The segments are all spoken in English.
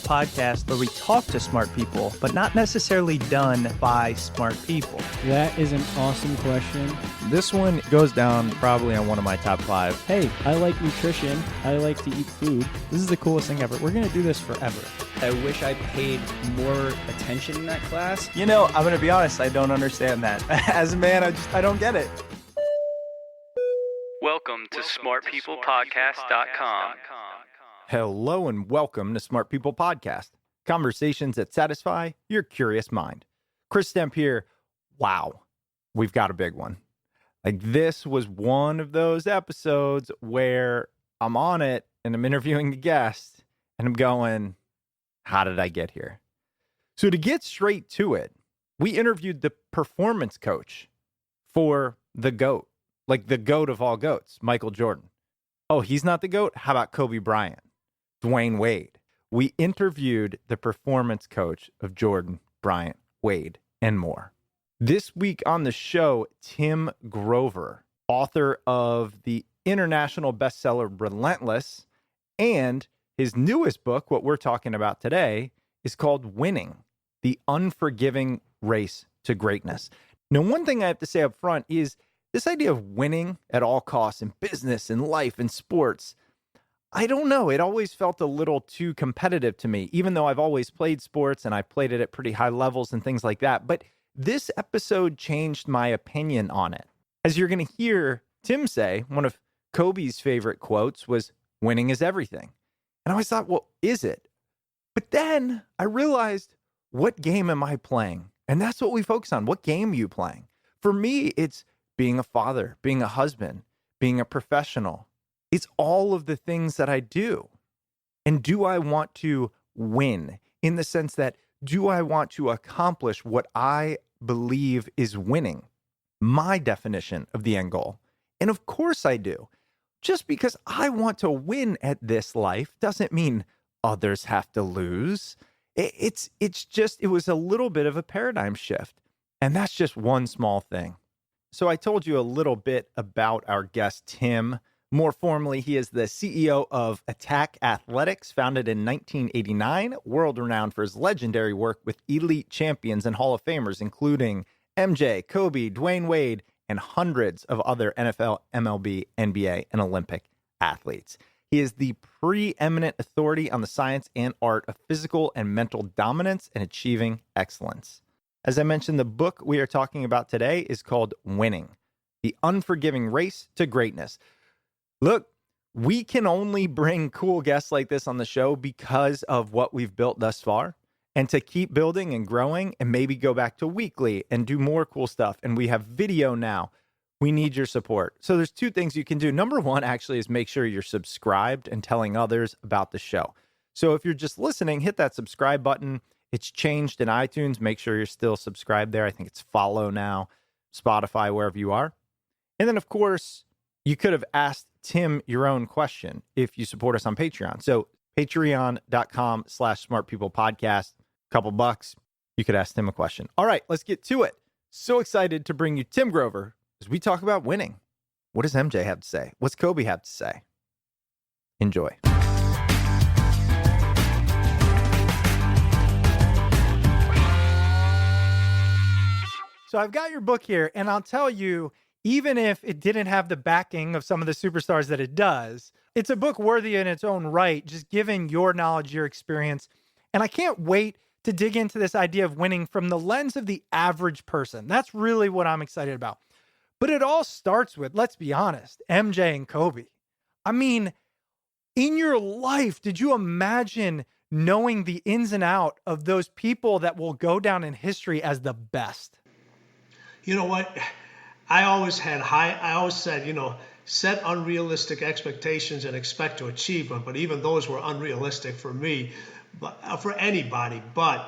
podcast where we talk to smart people, but not necessarily done by smart people? That is an awesome question. This one goes down probably on one of my top 5. Hey, I like nutrition. I like to eat food. This is the coolest thing ever. We're going to do this forever. I wish I paid more attention in that class. You know, I'm going to be honest, I don't understand that. As a man, I don't get it. Welcome to smartpeoplepodcast.com. Hello and welcome to Smart People Podcast, conversations that satisfy your curious mind. Chris Stemp here. Wow, we've got a big one. Like, this was one of those episodes where I'm on it and I'm interviewing the guest and I'm going, how did I get here? So to get straight to it, we interviewed the performance coach for the GOAT, like the GOAT of all GOATs, Michael Jordan. Oh, he's not the GOAT? How about Kobe Bryant? Dwyane Wade. We interviewed the performance coach of Jordan, Bryant, Wade, and more. This week on the show, Tim Grover, author of the international bestseller Relentless, and his newest book, what we're talking about today, is called Winning, the Unforgiving Race to Greatness. Now, one thing I have to say up front is this idea of winning at all costs in business, in life, in sports, I don't know. It always felt a little too competitive to me, even though I've always played sports and I played it at pretty high levels and things like that. But this episode changed my opinion on it. As you're going to hear Tim say, one of Kobe's favorite quotes was, "Winning is everything." And I always thought, well, is it? But then I realized, what game am I playing? And that's what we focus on. What game are you playing? For me, it's being a father, being a husband, being a professional. It's all of the things that I do. And do I want to win in the sense that, do I want to accomplish what I believe is winning? My definition of the end goal. And of course I do. Just because I want to win at this life doesn't mean others have to lose. It was a little bit of a paradigm shift. And that's just one small thing. So I told you a little bit about our guest, Tim. More formally, he is the CEO of Attack Athletics, founded in 1989, world-renowned for his legendary work with elite champions and Hall of Famers, including MJ, Kobe, Dwyane Wade, and hundreds of other NFL, MLB, NBA, and Olympic athletes. He is the preeminent authority on the science and art of physical and mental dominance and achieving excellence. As I mentioned, the book we are talking about today is called Winning, the Unforgiving Race to Greatness. Look, we can only bring cool guests like this on the show because of what we've built thus far. And to keep building and growing and maybe go back to weekly and do more cool stuff. And we have video now. We need your support. So there's 2 things you can do. Number 1 actually is make sure you're subscribed and telling others about the show. So if you're just listening, hit that subscribe button. It's changed in iTunes. Make sure you're still subscribed there. I think it's follow now, Spotify, wherever you are. And then, of course, you could have asked Tim your own question if you support us on Patreon. So patreon.com/smartpeoplepodcast, couple bucks, you could ask Tim a question. All right, let's get to it. So excited to bring you Tim Grover as we talk about winning. What does MJ have to say? What's Kobe have to say? Enjoy. So I've got your book here, and I'll tell you, even if it didn't have the backing of some of the superstars that it does, it's a book worthy in its own right, just given your knowledge, your experience. And I can't wait to dig into this idea of winning from the lens of the average person. That's really what I'm excited about. But it all starts with, let's be honest, MJ and Kobe. I mean, in your life, did you imagine knowing the ins and out of those people that will go down in history as the best? You know what? I always said, set unrealistic expectations and expect to achieve them. But even those were unrealistic for me, but for anybody. But,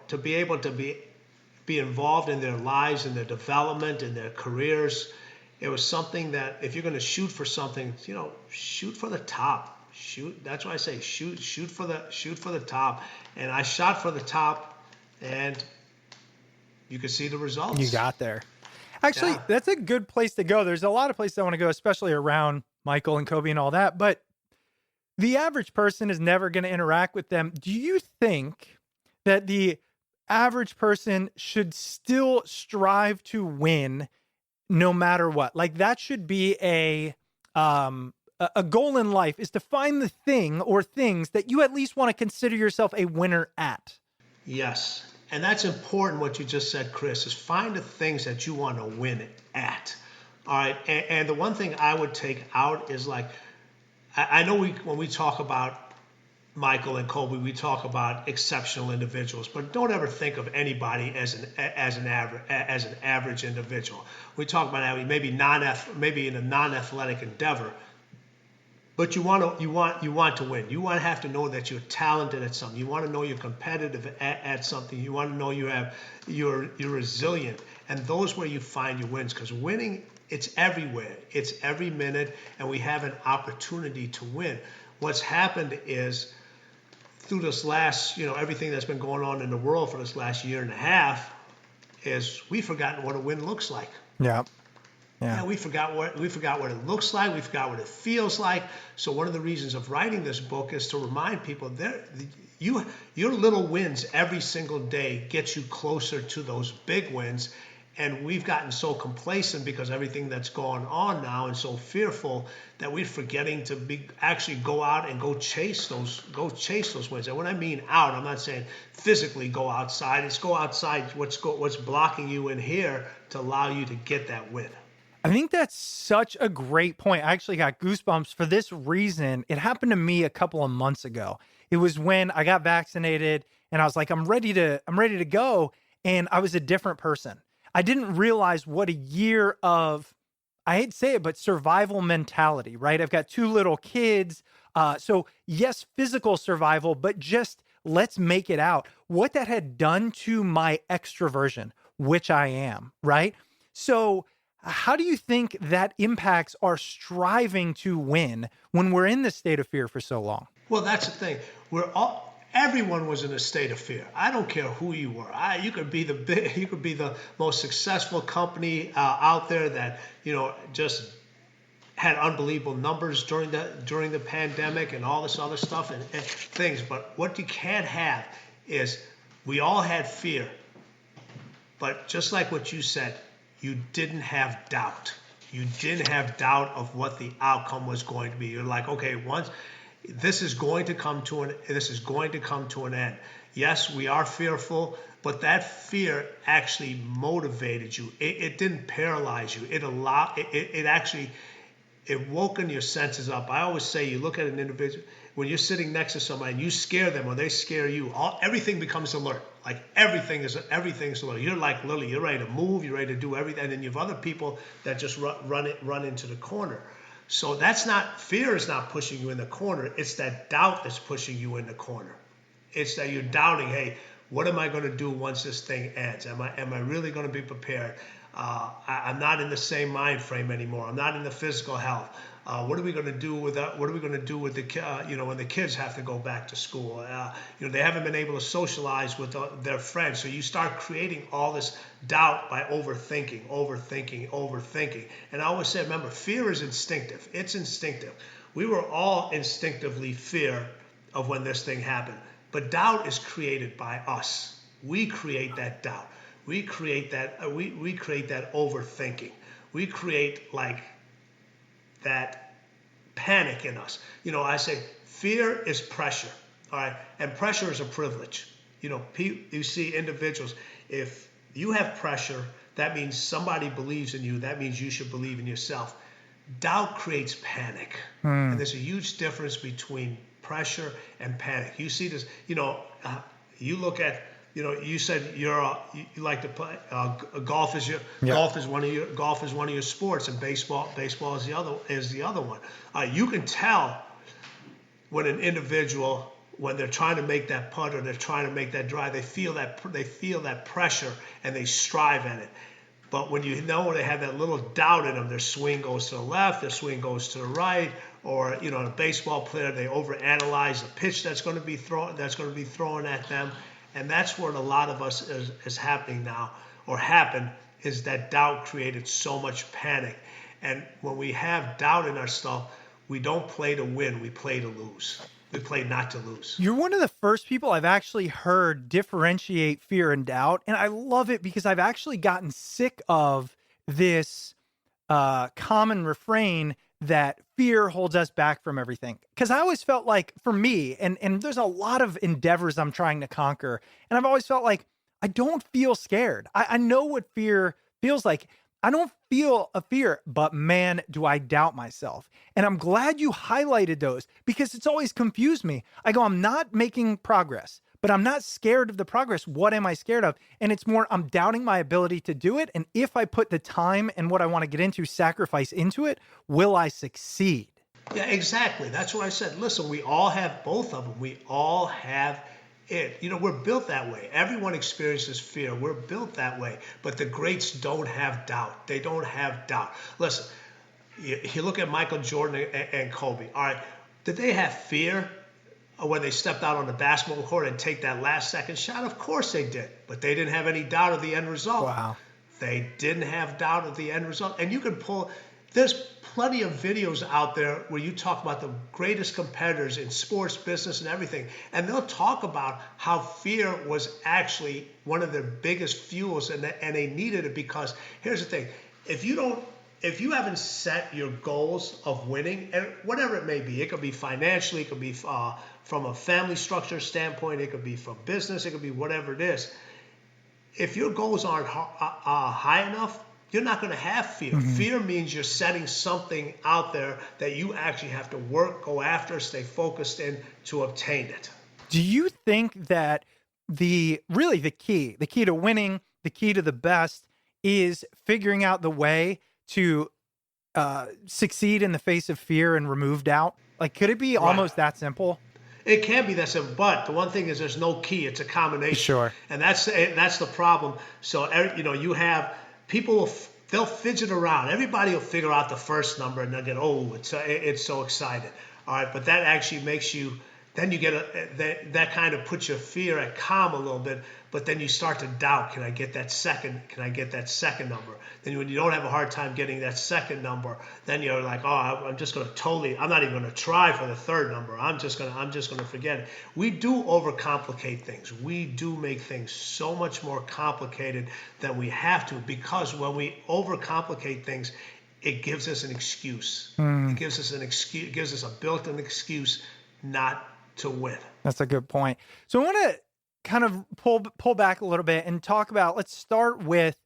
to be able to be involved in their lives, in their development, in their careers, it was something that if you're going to shoot for something, shoot for the top. That's why I say shoot for the top. And I shot for the top, and you can see the results. You got there. Actually, That's a good place to go. There's a lot of places I want to go, especially around Michael and Kobe and all that. But the average person is never going to interact with them. Do you think that the average person should still strive to win no matter what? Like that should be a goal in life, is to find the thing or things that you at least want to consider yourself a winner at. Yes. And that's important what you just said, Chris, is find the things that you want to win at. All right. And the one thing I would take out is like, I know when we talk about Michael and Kobe, we talk about exceptional individuals, but don't ever think of anybody as an average individual. We talk about maybe in a non-athletic endeavor, but you want to win. You want to have to know that you're talented at something. You want to know you're competitive at something. You want to know you're resilient, and those where you find your wins. Because winning, it's everywhere. It's every minute, and we have an opportunity to win. What's happened is through this last, everything that's been going on in the world for this last year and a half, is we've forgotten what a win looks like. Yeah. Yeah, we forgot what it looks like. We forgot what it feels like. So one of the reasons of writing this book is to remind people that your little wins every single day get you closer to those big wins. And we've gotten so complacent because everything that's going on now, and so fearful that we're forgetting to actually go out and go chase those wins. And when I mean out, I'm not saying physically go outside. It's go outside. What's blocking you in here to allow you to get that win. I think that's such a great point. I actually got goosebumps for this reason. It happened to me a couple of months ago. It was when I got vaccinated and I was like, I'm ready to go. And I was a different person. I didn't realize what a year of, I hate to say it, but survival mentality, right? I've got 2 little kids. So yes, physical survival, but just let's make it out. What that had done to my extroversion, which I am, right? So how do you think that impacts our striving to win when we're in this state of fear for so long? Well, that's the thing. Everyone was in a state of fear. I don't care who you were. You could be the most successful company out there that just had unbelievable numbers during the pandemic and all this other stuff and things. But what you can't have is, we all had fear, but just like what you said, you didn't have doubt. You didn't have doubt of what the outcome was going to be. You're like, okay, this is going to come to an end. Yes, we are fearful, but that fear actually motivated you. It didn't paralyze you. It woken your senses up. I always say, you look at an individual, when you're sitting next to somebody and you scare them or they scare you, everything becomes alert. Like everything's alert. You're like Lily. You're ready to move. You're ready to do everything. And then you have other people that just run into the corner. So fear is not pushing you in the corner. It's that doubt that's pushing you in the corner. It's that you're doubting, hey, what am I going to do once this thing ends? Am I really going to be prepared? I'm not in the same mind frame anymore. I'm not in the physical health. What are we going to do with that? What are we going to do with when the kids have to go back to school? They haven't been able to socialize with their friends. So you start creating all this doubt by overthinking. And I always say, remember, fear is instinctive. It's instinctive. We were all instinctively fear of when this thing happened. But doubt is created by us. We create that doubt. We create that. We create that overthinking. We create like that panic in us. I say fear is pressure, all right? And pressure is a privilege. You see individuals, if you have pressure, that means somebody believes in you. That means you should believe in yourself. Doubt creates panic. And there's a huge difference between pressure and panic. You see this, you look at, you said you like to play golf. Golf is one of your sports, and baseball is the other one. You can tell when an individual, when they're trying to make that putt or they're trying to make that drive, they feel that pressure and they strive at it. But when they have that little doubt in them, their swing goes to the left, their swing goes to the right, or a baseball player, they overanalyze the pitch that's going to be thrown at them. And that's what a lot of us is happening now, or happened, is that doubt created so much panic. And when we have doubt in our stuff, We don't play to win, we play to lose. We play not to lose. You're one of the first people I've actually heard differentiate fear and doubt. And I love it because I've actually gotten sick of this common refrain that fear holds us back from everything. Because I always felt like, for me, and there's a lot of endeavors I'm trying to conquer, and I've always felt like I don't feel scared. I know what fear feels like. I don't feel a fear, but man, do I doubt myself. And I'm glad you highlighted those because it's always confused me. I go, I'm not making progress, but I'm not scared of the progress. What am I scared of? And it's more, I'm doubting my ability to do it. And if I put the time and what I want to get into, sacrifice into it, will I succeed? Yeah, exactly. That's what I said. Listen, we all have both of them. We all have it. You know, we're built that way. Everyone experiences fear. We're built that way. But the greats don't have doubt. They don't have doubt. Listen, you look at Michael Jordan and Kobe. All right, did they have fear when they stepped out on the basketball court and take that last second shot? Of course they did. But they didn't have any doubt of the end result. Wow. They didn't have doubt of the end result. And you can pull, there's plenty of videos out there where you talk about the greatest competitors in sports, business, and everything. And they'll talk about how fear was actually one of their biggest fuels, and they needed it because here's the thing. If you haven't set your goals of winning, and whatever it may be, it could be financially, it could be from a family structure standpoint, it could be from business, it could be whatever it is. If your goals aren't high enough, you're not going to have fear. Mm-hmm. Fear means you're setting something out there that you actually have to work, go after, stay focused in to obtain it. Do you think that the key to winning, the key to the best is figuring out the way to succeed in the face of fear and remove doubt? Like, could it be almost that simple? It can be that simple, but the one thing is there's no key. It's a combination. Sure. And that's the problem. So, you have people, they'll fidget around. Everybody will figure out the first number and they'll get, it's so excited. All right, but that actually makes you, then you get that kind of puts your fear at calm a little bit, but then you start to doubt, can I get that second number? Then when you don't have a hard time getting that second number, then you're like, I'm just going to I'm not even going to try for the third number. I'm just going to forget it. We do overcomplicate things. We do make things so much more complicated than we have to, because when we overcomplicate things, it gives us an excuse. It gives us an excuse. It gives us a built-in excuse not to win. That's a good point. So I want to kind of pull back a little bit and talk about, let's start with,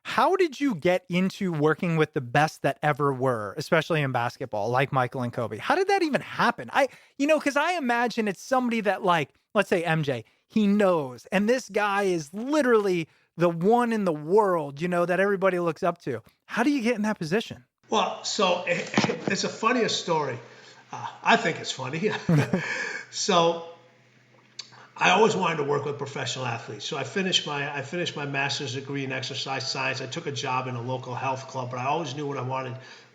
how did you get into working with the best that ever were, especially in basketball, like Michael and Kobe? How did that even happen? Because I imagine it's somebody that, like, let's say MJ, he knows, and this guy is literally the one in the world, that everybody looks up to. How do you get in that position? Well, so it's a funniest story. I think it's funny. So I always wanted to work with professional athletes. So I finished my master's degree in exercise science. I took a job in a local health club, but I always knew what I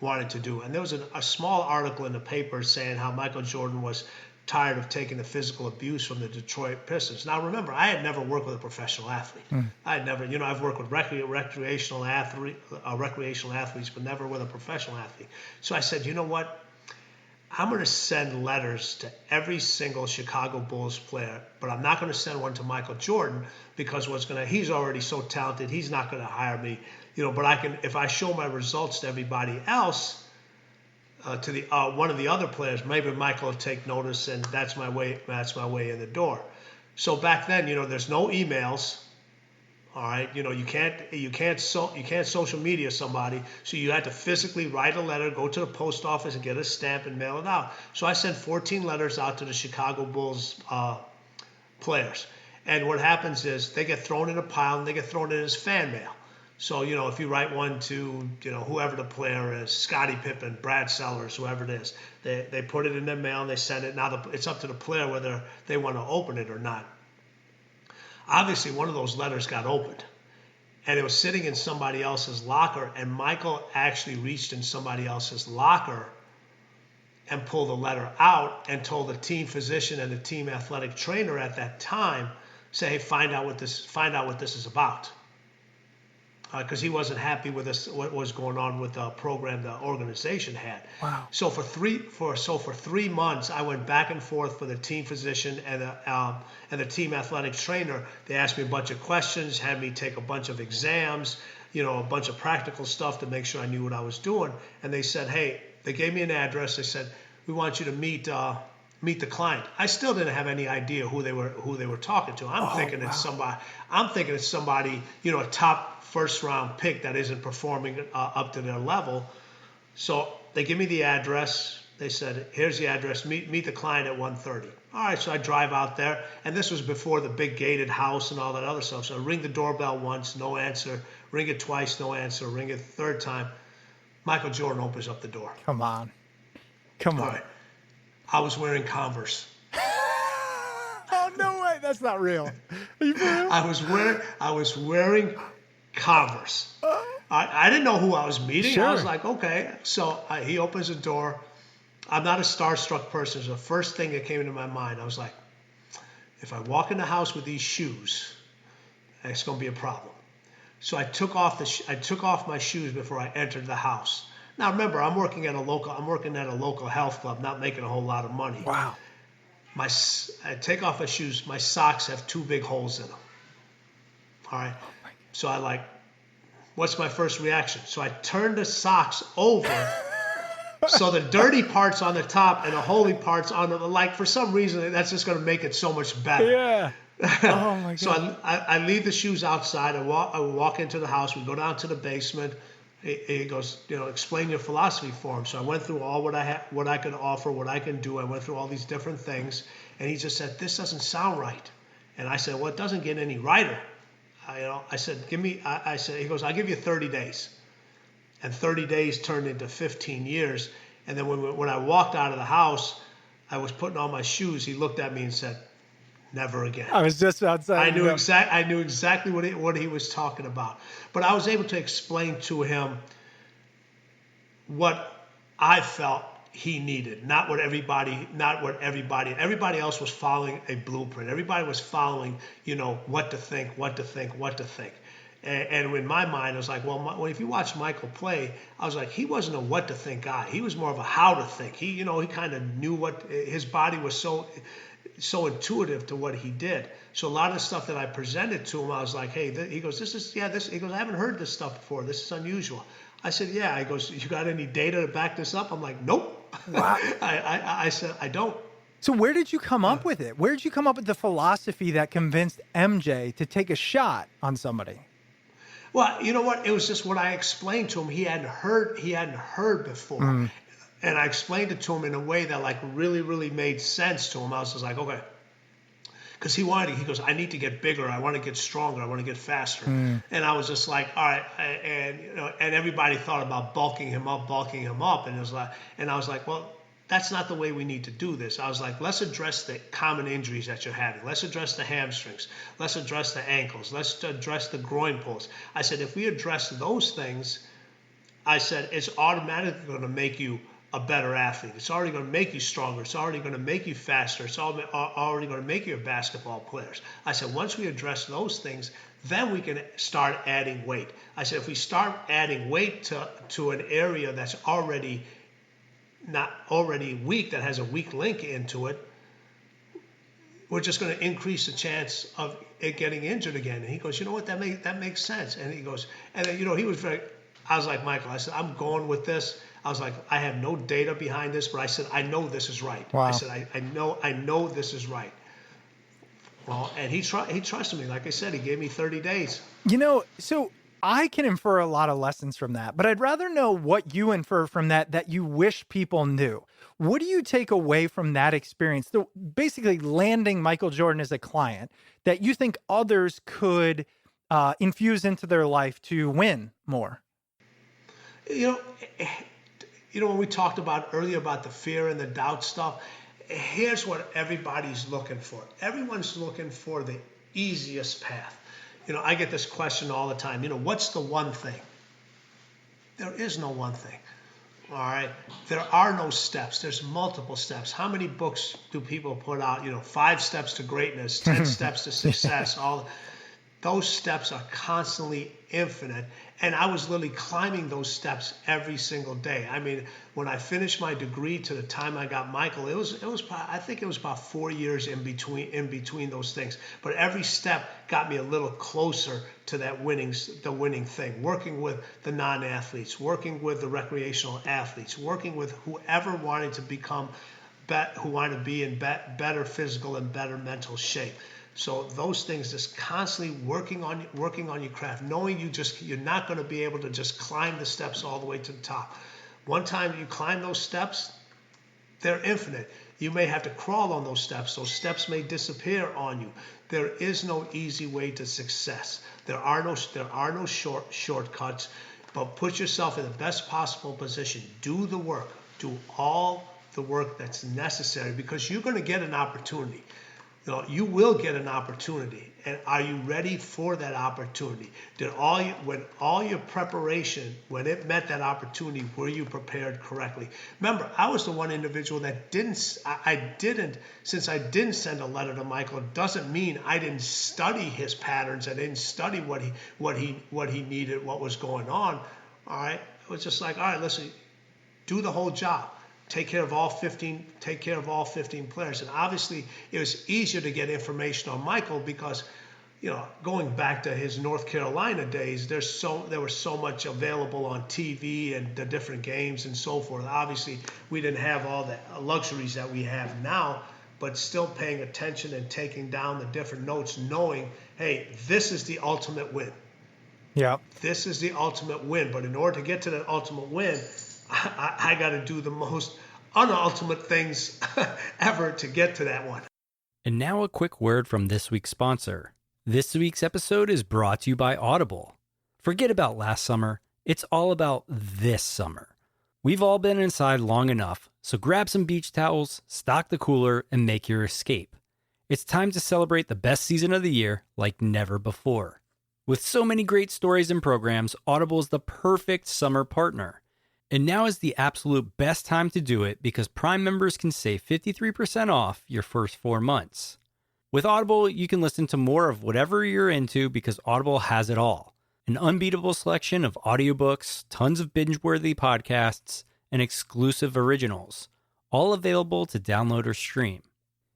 wanted to do. And there was a small article in the paper saying how Michael Jordan was tired of taking the physical abuse from the Detroit Pistons. Now remember, I had never worked with a professional athlete. I had never, I've worked with recreational athletes, but never with a professional athlete. So I said, you know what? I'm going to send letters to every single Chicago Bulls player, but I'm not going to send one to Michael Jordan because he's already so talented. He's not going to hire me, but I can, if I show my results to everybody else, to the one of the other players, maybe Michael will take notice, and that's my way in the door. So back then, there's no emails. All right, you can't social media somebody, so you had to physically write a letter, go to the post office and get a stamp and mail it out. So I sent 14 letters out to the Chicago Bulls players, and what happens is they get thrown in a pile and they get thrown in as fan mail. So if you write one to whoever the player is, Scottie Pippen, Brad Sellers, whoever it is, they put it in their mail and they send it. Now it's up to the player whether they want to open it or not. Obviously, one of those letters got opened, and it was sitting in somebody else's locker, and Michael actually reached in somebody else's locker and pulled the letter out and told the team physician and the team athletic trainer at that time, say, hey, find out what this is about. because he wasn't happy with us, what was going on with the program the organization had. Wow. So for 3 months, I went back and forth for the team physician and the team athletic trainer. They asked me a bunch of questions, had me take a bunch of exams, a bunch of practical stuff to make sure I knew what I was doing. And they said, hey, they gave me an address. They said, we want you to meet the client. I still didn't have any idea who they were talking to. I'm thinking it's somebody, a top first round pick that isn't performing up to their level. So they give me the address. They said, here's the address. Meet the client at 1:30. All right, so I drive out there, and this was before the big gated house and all that other stuff. So I ring the doorbell once, no answer. Ring it twice, no answer. Ring it the third time. Michael Jordan opens up the door. Come on. All right. I was wearing Converse. Oh, no way. That's not real. Are you for real? I was wearing Converse. I didn't know who I was meeting. Sure. I was like, okay. So he opens the door. I'm not a starstruck person. So the first thing that came into my mind, I was like, if I walk in the house with these shoes, it's going to be a problem. So I took off my shoes before I entered the house. Now remember, I'm working at a local health club, not making a whole lot of money. Wow. I take off my shoes. My socks have 2 big holes in them. All right. So I like, what's my first reaction? So I turn the socks over. So the dirty part's on the top and the holy part's on the, like, for some reason, that's just going to make it so much better. Yeah. Oh my God. So I leave the shoes outside. I walk into the house. We go down to the basement. He goes, explain your philosophy for him. So I went through all what I could offer, what I can do. I went through all these different things. And he just said, this doesn't sound right. And I said, well, it doesn't get any righter. I said, he goes, I'll give you 30 days. And 30 days turned into 15 years. And then when I walked out of the house, I was putting on my shoes. He looked at me and said, never again. I was just outside. I knew exactly what he was talking about. But I was able to explain to him what I felt he needed, not what everybody else was following a blueprint. Everybody was following, what to think. And in my mind, I was like, well, if you watch Michael play, I was like, he wasn't a what to think guy. He was more of a how to think. He kind of knew what his body was so intuitive to what he did. So a lot of the stuff that I presented to him, I was like, hey, he goes, he goes, I haven't heard this stuff before. This is unusual. I said, yeah. He goes, you got any data to back this up? I'm like, nope. Wow. I said, I don't. So where did you come up with it? Where did you come up with the philosophy that convinced MJ to take a shot on somebody? Well, you know what? It was just what I explained to him. He hadn't heard before. Mm. And I explained it to him in a way that really, really made sense to him. I was just like, okay. Because he goes, I need to get bigger. I want to get stronger. I want to get faster. Mm. And I was just like, all right. And everybody thought about bulking him up. And it was like, and I was like, well, that's not the way we need to do this. I was like, let's address the common injuries that you're having. Let's address the hamstrings. Let's address the ankles. Let's address the groin pulls. I said, if we address those things, I said, it's automatically going to make you a better athlete. It's already going to make you stronger. It's already going to make you faster. It's already going to make you a basketball player. I said, once we address those things, then we can start adding weight. I said, if we start adding weight to an area that's not already weak, that has a weak link into it, we're just going to increase the chance of it getting injured again. And he goes, you know what, that makes sense. And he goes, and then, he was I was like, Michael, I said, I'm going with this. I was like, I have no data behind this, but I said, I know this is right. Wow. I said, I know this is right. Well, and he trusted me. Like I said, he gave me 30 days. So I can infer a lot of lessons from that, but I'd rather know what you infer from that you wish people knew. What do you take away from that experience? Basically landing Michael Jordan as a client that you think others could infuse into their life to win more? When we talked about earlier about the fear and the doubt stuff, here's what everybody's looking for. Everyone's looking for the easiest path. I get this question all the time. What's the one thing? There is no one thing. All right. There are no steps. There's multiple steps. How many books do people put out? 5 steps to greatness, 10 steps to success. those steps are constantly infinite. And I was literally climbing those steps every single day. I mean, when I finished my degree to the time I got Michael, I think it was about 4 years in between those things. But every step got me a little closer to the winning thing. Working with the non-athletes, working with the recreational athletes, working with whoever wanted to who wanted to be in better physical and better mental shape. So those things, just constantly working on your craft, knowing you're not going to be able to just climb the steps all the way to the top. One time you climb those steps, they're infinite. You may have to crawl on those steps. Those steps may disappear on you. There is no easy way to success. There are no shortcuts. But put yourself in the best possible position. Do the work. Do all the work that's necessary, because you're going to get an opportunity. You will get an opportunity, and are you ready for that opportunity? When all your preparation, when it met that opportunity, were you prepared correctly? Remember, I was the one individual that since I didn't send a letter to Michael, it doesn't mean I didn't study his patterns. I didn't study what he needed, what was going on. All right, it was just like, all right, listen, do the whole job. Take care of all 15 players. And obviously it was easier to get information on Michael because, going back to his North Carolina days, there was so much available on TV and the different games and so forth. Obviously we didn't have all the luxuries that we have now, but still paying attention and taking down the different notes, knowing, hey, this is the ultimate win. Yeah. This is the ultimate win. But in order to get to that ultimate win, I got to do the most unultimate things ever to get to that one. And now a quick word from this week's sponsor. This week's episode is brought to you by Audible. Forget about last summer. It's all about this summer. We've all been inside long enough, so grab some beach towels, stock the cooler, and make your escape. It's time to celebrate the best season of the year like never before. With so many great stories and programs, Audible is the perfect summer partner. And now is the absolute best time to do it because Prime members can save 53% off your first 4 months. With Audible, you can listen to more of whatever you're into because Audible has it all. An unbeatable selection of audiobooks, tons of binge-worthy podcasts, and exclusive originals, all available to download or stream.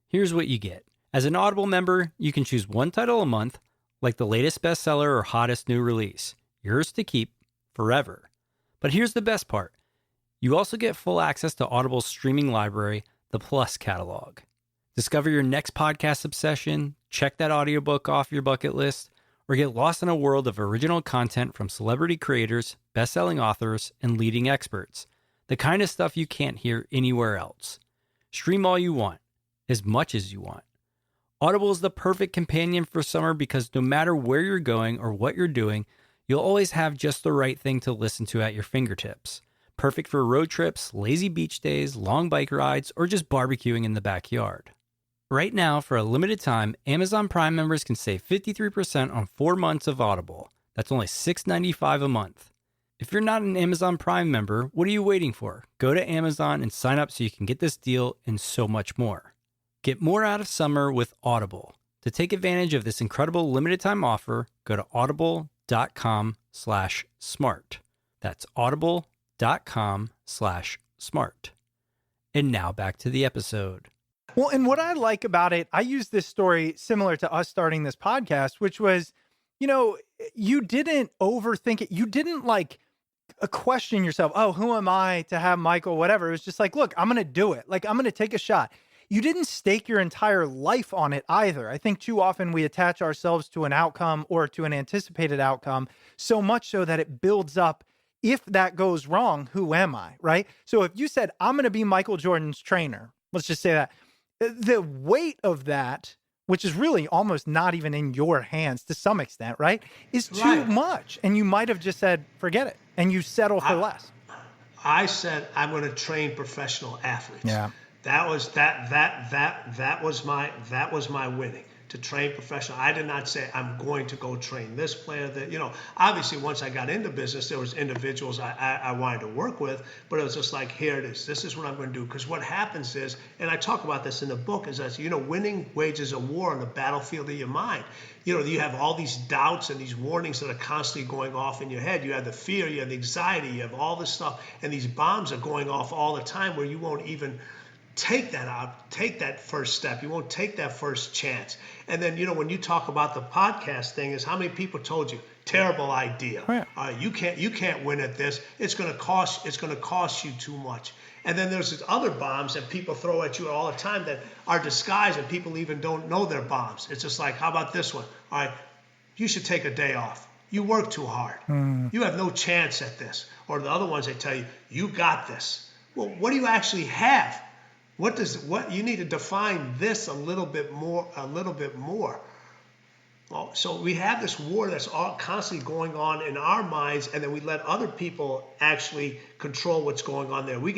Here's what you get. As an Audible member, you can choose one title a month, like the latest bestseller or hottest new release, yours to keep forever. But here's the best part. You also get full access to Audible's streaming library, the Plus catalog. Discover your next podcast obsession, check that audiobook off your bucket list, or get lost in a world of original content from celebrity creators, best-selling authors, and leading experts. The kind of stuff you can't hear anywhere else. Stream all you want, as much as you want. Audible is the perfect companion for summer because no matter where you're going or what you're doing, you'll always have just the right thing to listen to at your fingertips. Perfect for road trips, lazy beach days, long bike rides, or just barbecuing in the backyard. Right now, for a limited time, Amazon Prime members can save 53% on 4 months of Audible. That's only $6.95 a month. If you're not an Amazon Prime member, what are you waiting for? Go to Amazon and sign up so you can get this deal and so much more. Get more out of summer with Audible. To take advantage of this incredible limited time offer, go to audible.com/smart. That's audible.com/smart. And now back to the episode. Well, and what I like about it, I use this story similar to us starting this podcast, which was, you didn't overthink it. You didn't question yourself. Oh, who am I to have Michael, whatever. It was just like, look, I'm going to do it. I'm going to take a shot. You didn't stake your entire life on it either. I think too often we attach ourselves to an outcome or to an anticipated outcome so much so that it builds up. If that goes wrong, who am I, right? So if you said, I'm going to be Michael Jordan's trainer, let's just say that, the weight of that, which is really almost not even in your hands to some extent, right, is too much. And you might have just said, forget it. And you settle for less. I said, I'm going to train professional athletes. Yeah. That was my winning. to train professional. I did not say I'm going to go train this player. That, you know, obviously once I got into business, there was individuals I wanted to work with, but it was just like, here it is. This is what I'm going to do. Because what happens is, and I talk about this in the book, is that, you know, winning wages a war on the battlefield of your mind. You know, you have all these doubts and these warnings that are constantly going off in your head. You have the fear, you have the anxiety, you have all this stuff, and these bombs are going off all the time where you won't even take that first step. You won't take that first chance. And then, you know, when you talk about the podcast thing, is how many people told you, terrible idea. Right. You can't win at this. It's going to cost you too much. And then there's these other bombs that people throw at you all the time that are disguised, and people even don't know they're bombs. It's just like, how about this one? All right, you should take a day off. You work too hard. You have no chance at this. Or the other ones, they tell you, you got this. Well, what do you actually have? What you need to define this a little bit more. Well, so we have this war that's all constantly going on in our minds, and then we let other people actually control what's going on there. We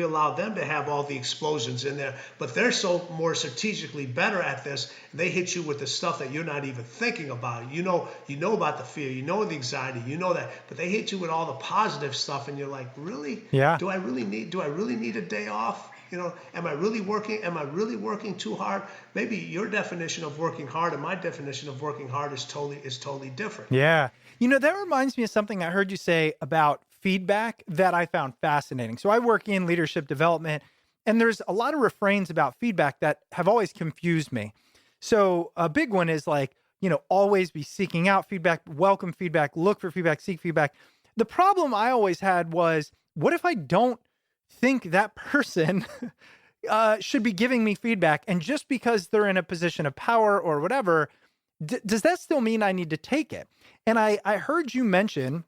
allow them to have all the explosions in there, but they're so more strategically better at this. They hit you with the stuff that you're not even thinking about. You know about the fear, you know the anxiety, you know that, but they hit you with all the positive stuff, and you're like, really? Yeah. Do I really need a day off? You know, am I really working too hard? Maybe your definition of working hard and my definition of working hard is totally different. Yeah. You know, that reminds me of something I heard you say about feedback that I found fascinating. So I work in leadership development, and there's a lot of refrains about feedback that have always confused me. So a big one is like, you know, always be seeking out feedback, welcome feedback, look for feedback, seek feedback. The problem I always had was, what if I don't think that person should be giving me feedback, and just because they're in a position of power or whatever, does that still mean I need to take it? And I heard you mention,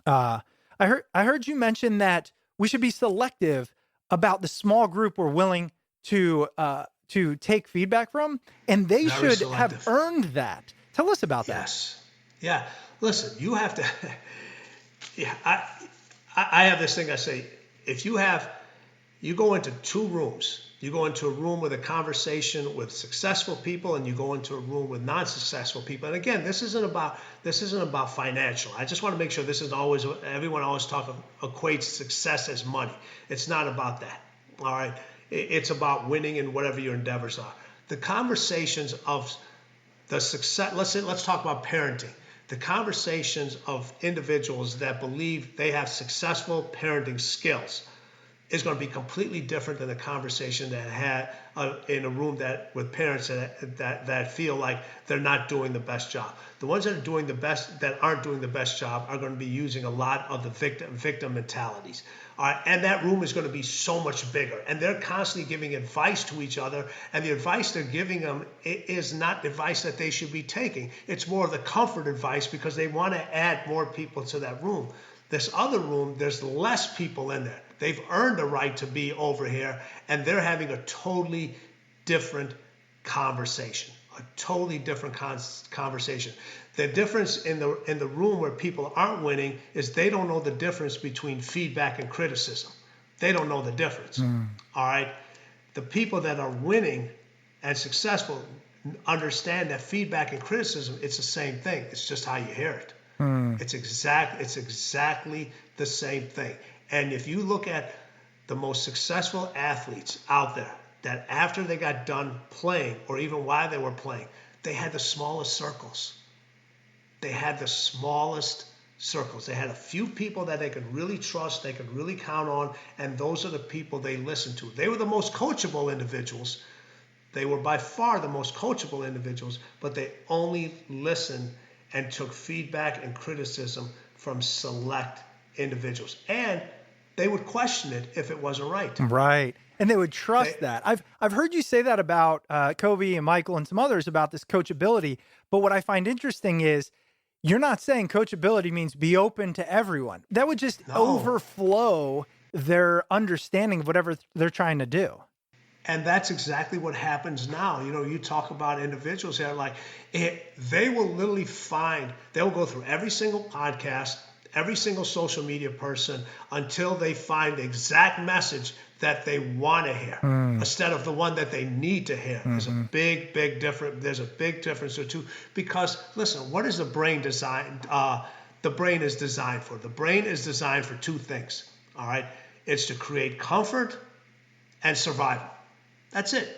I heard you mention that we should be selective about the small group we're willing to take feedback from, and they Very should selective. have earned that. Tell us about that. Yes. Yeah. Listen, you have to. Yeah. I have this thing I say. If you go into two rooms, you go into a room with a conversation with successful people, and you go into a room with non-successful people. And again, this isn't about financial. I just want to make sure this is always, everyone always equates success as money. It's not about that. All right. It's about winning in whatever your endeavors are. The conversations of the success, let's talk about parenting. The conversations of individuals that believe they have successful parenting skills is going to be completely different than the conversation that had in a room with parents that feel like they're not doing the best job. The ones that aren't doing the best job are going to be using a lot of the victim mentalities. And that room is going to be so much bigger. And they're constantly giving advice to each other. And the advice they're giving them is not advice that they should be taking. It's more of the comfort advice, because they want to add more people to that room. This other room, there's less people in there. They've earned the right to be over here, and they're having a totally different conversation. A totally different conversation. The difference in the room where people aren't winning is they don't know the difference between feedback and criticism. They don't know the difference. All right. The people that are winning and successful understand that feedback and criticism, it's the same thing. It's just how you hear it. It's exactly the same thing. And if you look at the most successful athletes out there, that after they got done playing, or even while they were playing, they had the smallest circles. They had the smallest circles. They had a few people that they could really trust, they could really count on, and those are the people they listened to. They were the most coachable individuals. They were by far the most coachable individuals, but they only listened and took feedback and criticism from select individuals. And they would question it if it wasn't right. Right. And they would trust that. I've heard you say that about Kobe and Michael and some others about this coachability. But what I find interesting is you're not saying coachability means be open to everyone. That would just overflow their understanding of whatever they're trying to do. And that's exactly what happens now. You know, you talk about individuals that are like, they will literally they'll go through every single podcast, every single social media person, until they find the exact message that they want to hear instead of the one that they need to hear. There's a big difference. There's a big difference there too. Because listen, what is the brain designed? The brain is designed for. The brain is designed for two things. All right, it's to create comfort and survival. That's it.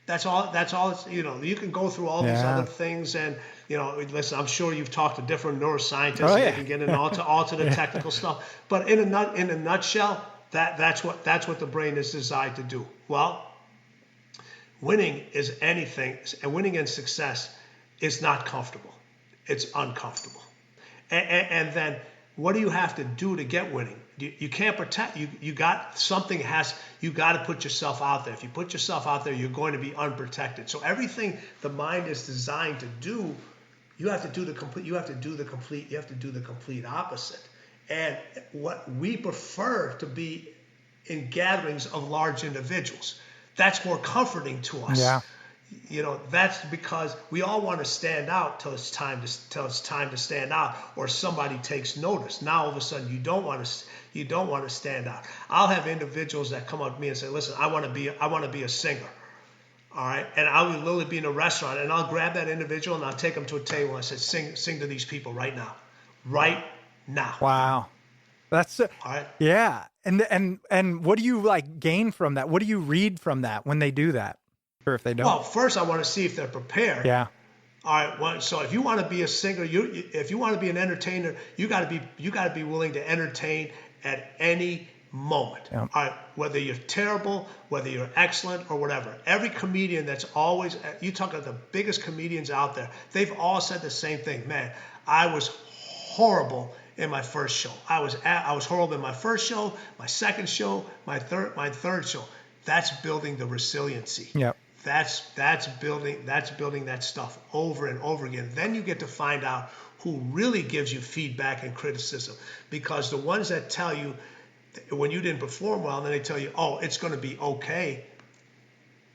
That's all. It's, you can go through all these other things, and listen. I'm sure you've talked to different neuroscientists. Oh, and yeah. They can get into all to the technical stuff. But in a nutshell, that's what the brain is designed to do. Well, winning is anything, and winning and success is not comfortable. It's uncomfortable. And then what do you have to do to get winning? You can't protect. You got to put yourself out there. If you put yourself out there, you're going to be unprotected. So everything the mind is designed to do, you have to do the complete opposite. And what we prefer to be in gatherings of large individuals. That's more comforting to us. Yeah. That's because we all want to stand out till it's time to stand out, or somebody takes notice. Now all of a sudden you don't want to stand out. I'll have individuals that come up to me and say, "Listen, I want to be a singer." All right, and I will literally be in a restaurant, and I'll grab that individual and I'll take them to a table and I say, "Sing to these people right now, right now." Wow. That's All right. yeah. And what do you gain from that? What do you read from that when they do that? Or if they don't? Well, first I want to see if they're prepared. Yeah. All right. Well, so if you want to be a singer, if you want to be an entertainer, you got to be willing to entertain at any moment. Yeah. All right. Whether you're terrible, whether you're excellent, or whatever. Every comedian that's always, you talk about the biggest comedians out there, they've all said the same thing. Man, I was horrible in my first show. I was horrible in my first show, my second show, my third show. That's building the resiliency. Yep. That's building that stuff over and over again. Then you get to find out who really gives you feedback and criticism, because the ones that tell you when you didn't perform well, then they tell you, "Oh, it's going to be okay."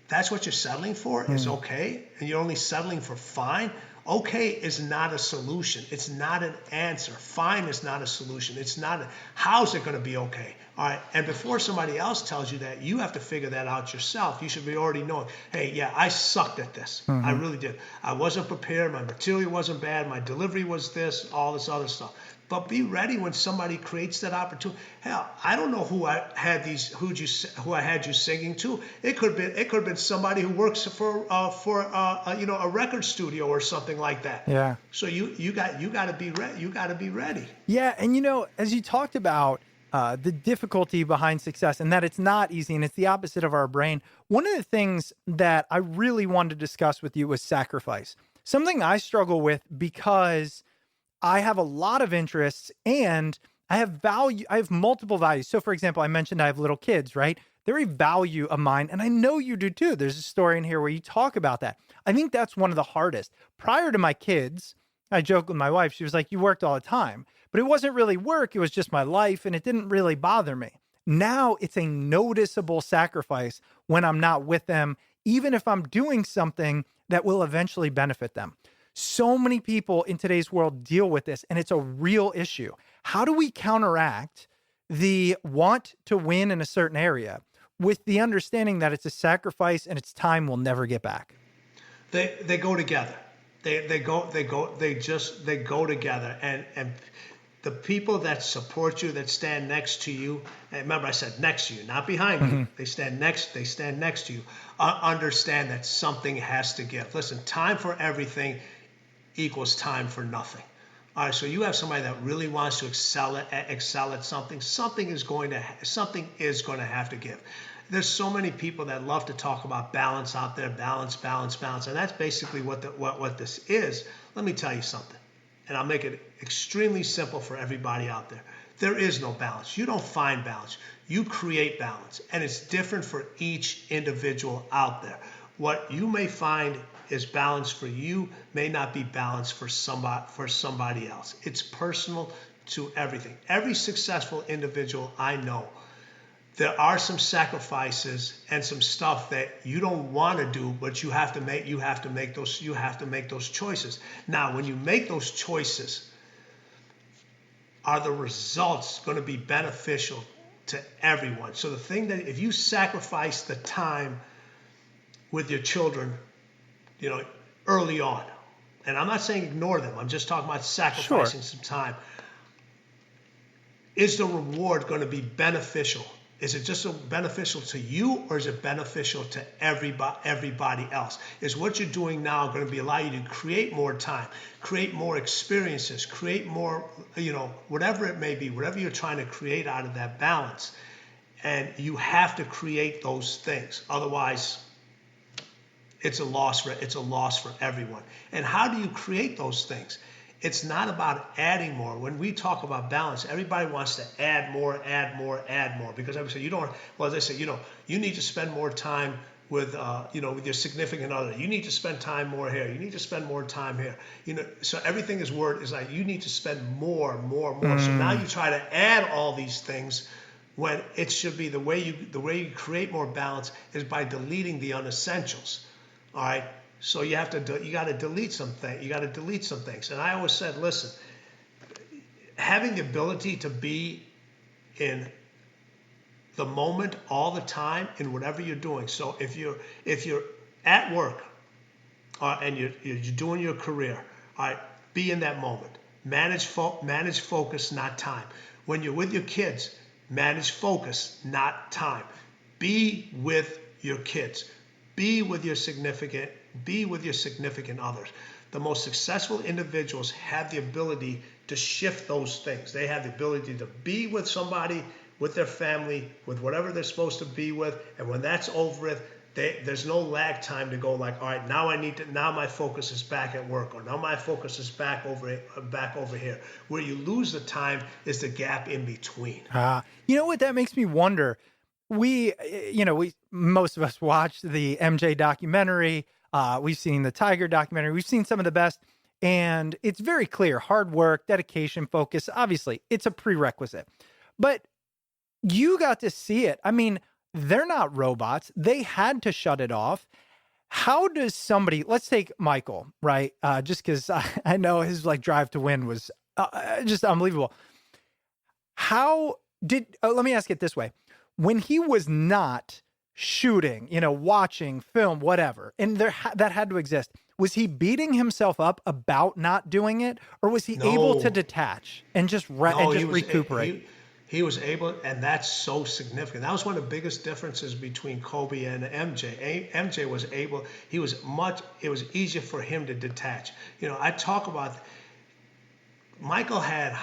That's what you're settling for, is okay, and you're only settling for fine. Okay is not a solution. It's not an answer. Fine is not a solution. It's not. How's it going to be okay? All right. And before somebody else tells you that, you have to figure that out yourself. You should be already knowing, hey, yeah, I sucked at this. I really did. I wasn't prepared. My material wasn't bad. My delivery was this, all this other stuff. But be ready when somebody creates that opportunity. Hell, I don't know who I had you singing to. It could have been somebody who works for a record studio or something like that. Yeah. So you got to be ready. You got to be ready. Yeah, and as you talked about the difficulty behind success, and that it's not easy, and it's the opposite of our brain. One of the things that I really wanted to discuss with you was sacrifice. Something I struggle with because I have a lot of interests and I have multiple values. So for example, I mentioned I have little kids, right? They're a value of mine, and I know you do too. There's a story in here where you talk about that. I think that's one of the hardest. Prior to my kids, I joke with my wife, she was like, "You worked all the time." But it wasn't really work. It was just my life, and it didn't really bother me. Now it's a noticeable sacrifice when I'm not with them, even if I'm doing something that will eventually benefit them. So many people in today's world deal with this, and it's a real issue. How do we counteract the want to win in a certain area with the understanding that it's a sacrifice and it's time we'll never get back? They go together. They go together, and the people that support you, that stand next to you, and remember I said next to you, not behind you. They stand next to you. Understand that something has to give. Listen, time for everything equals time for nothing. All right, so you have somebody that really wants to excel at something. Something is going to have to give. There's so many people that love to talk about balance out there, balance, and that's basically what this is. Let me tell you something, and I'll make it extremely simple for everybody out there. There is no balance. You don't find balance. You create balance, and it's different for each individual out there. What you may find is balance for you may not be balance for somebody else. It's personal to everything. Every successful individual I know, there are some sacrifices and some stuff that you don't want to do, but you have to make those choices. Now, when you make those choices, are the results going to be beneficial to everyone. So the thing that if you sacrifice the time with your children, early on, and I'm not saying ignore them, I'm just talking about sacrificing some time, is the reward going to be beneficial? Is it just beneficial to you, or is it beneficial to everybody else? Is what you're doing now going to allow you to create more time, create more experiences, create more, whatever it may be, whatever you're trying to create out of that balance? And you have to create those things. Otherwise, it's a loss for everyone. And how do you create those things? It's not about adding more. When we talk about balance, everybody wants to add more, because everybody say as I say, you need to spend more time with, with your significant other. You need to spend time more here. You need to spend more time here. So everything is like you need to spend more. So now you try to add all these things when it should be the way you create more balance is by deleting the unessentials. All right. So you got to delete some things. You got to delete some things. And I always said, listen, having the ability to be in the moment all the time in whatever you're doing. So if you're at work and you're doing your career, all right, be in that moment. Manage focus, not time. When you're with your kids, manage focus, not time. Be with your kids. Be with your significant others. The most successful individuals have the ability to shift those things. They have the ability to be with somebody, with their family, with whatever they're supposed to be with. And when that's over, there's no lag time to go like, all right, now my focus is back at work, or now my focus is back over here. Where you lose the time is the gap in between. You know what that makes me wonder? We most of us watched the MJ documentary. We've seen the Tiger documentary. We've seen some of the best, and it's very clear: hard work, dedication, focus. Obviously, it's a prerequisite. But you got to see it. I mean, they're not robots. They had to shut it off. How does somebody? Let's take Michael, right? Just because I know his drive to win was just unbelievable. How did? Let me ask it this way. When he was not shooting, watching film, whatever, and that had to exist, was he beating himself up about not doing it, or was he able to detach and just recuperate? He was able, and that's so significant. That was one of the biggest differences between Kobe and MJ. MJ was able. It was easier for him to detach. I talk about Michael had,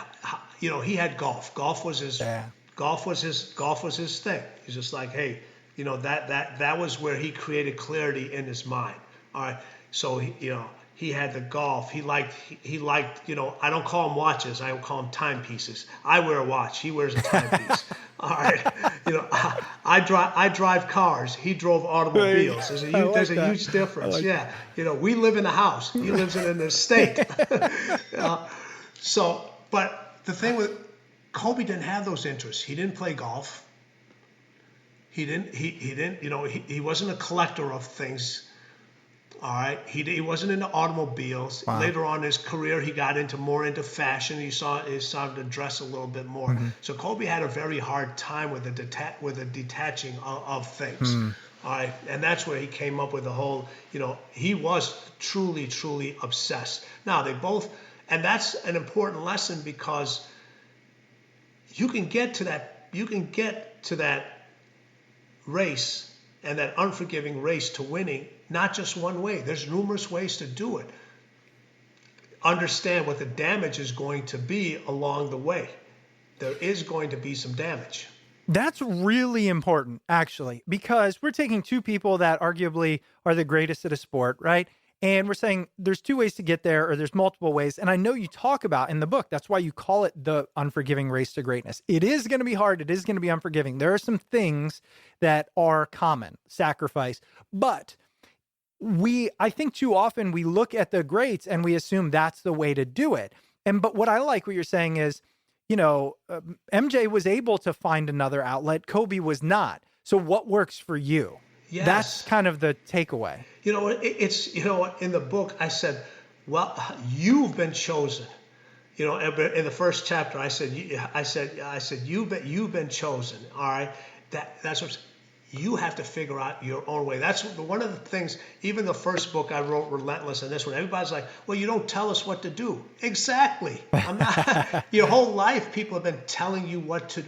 he had golf. Golf was his. Yeah. Golf was his thing. He's just like, hey, that was where he created clarity in his mind. All right. So he had the golf. He liked, I don't call them watches. I call them timepieces. I wear a watch. He wears a timepiece. All right. I drive cars. He drove automobiles. There's a huge difference. Yeah. We live in a house. He lives in an estate. But the thing with Kobe didn't have those interests. He didn't play golf. He wasn't a collector of things. All right. He wasn't into automobiles. Wow. Later on in his career, he got more into fashion. He started to dress a little bit more. Mm-hmm. So Kobe had a very hard time with the detaching of things. Mm. All right. And that's where he came up with the whole, he was truly, truly obsessed. Now and that's an important lesson, because you can get to that race, and that unforgiving race to winning, not just one way. There's numerous ways to do it. Understand what the damage is going to be along the way. There is going to be some damage. That's really important, actually, because we're taking two people that arguably are the greatest at a sport, right? And we're saying there's two ways to get there, or there's multiple ways. And I know you talk about in the book, that's why you call it the unforgiving race to greatness. It is going to be hard. It is going to be unforgiving. There are some things that are common, sacrifice. But I think too often we look at the greats and we assume that's the way to do it. But what I like what you're saying is, MJ was able to find another outlet. Kobe was not. So what works for you? Yes. That's kind of the takeaway. In the book I said, well, you've been chosen. in the first chapter, I said, you've been chosen. All right, that's what you have to figure out your own way. That's one of the things. Even the first book I wrote, Relentless, and this one, everybody's like, well, you don't tell us what to do. Exactly. I'm not. Your whole life, people have been telling you what to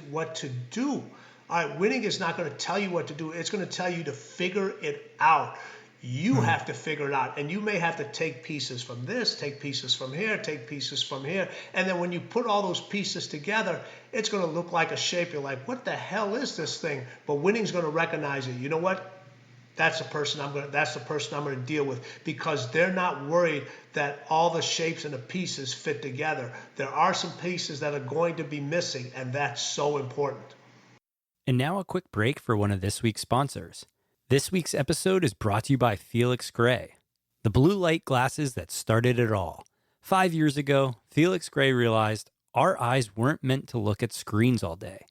do. All right, winning is not going to tell you what to do. It's going to tell you to figure it out. You have to figure it out, and you may have to take pieces from this, take pieces from here, take pieces from here, and then when you put all those pieces together, it's going to look like a shape. You're like, what the hell is this thing? But winning's going to recognize it. You know what? That's the person I'm going to deal with, because they're not worried that all the shapes and the pieces fit together. There are some pieces that are going to be missing, and that's so important. And now a quick break for one of this week's sponsors. This week's episode is brought to you by Felix Gray, the blue light glasses that started it all. 5 years ago, Felix Gray realized our eyes weren't meant to look at screens all day,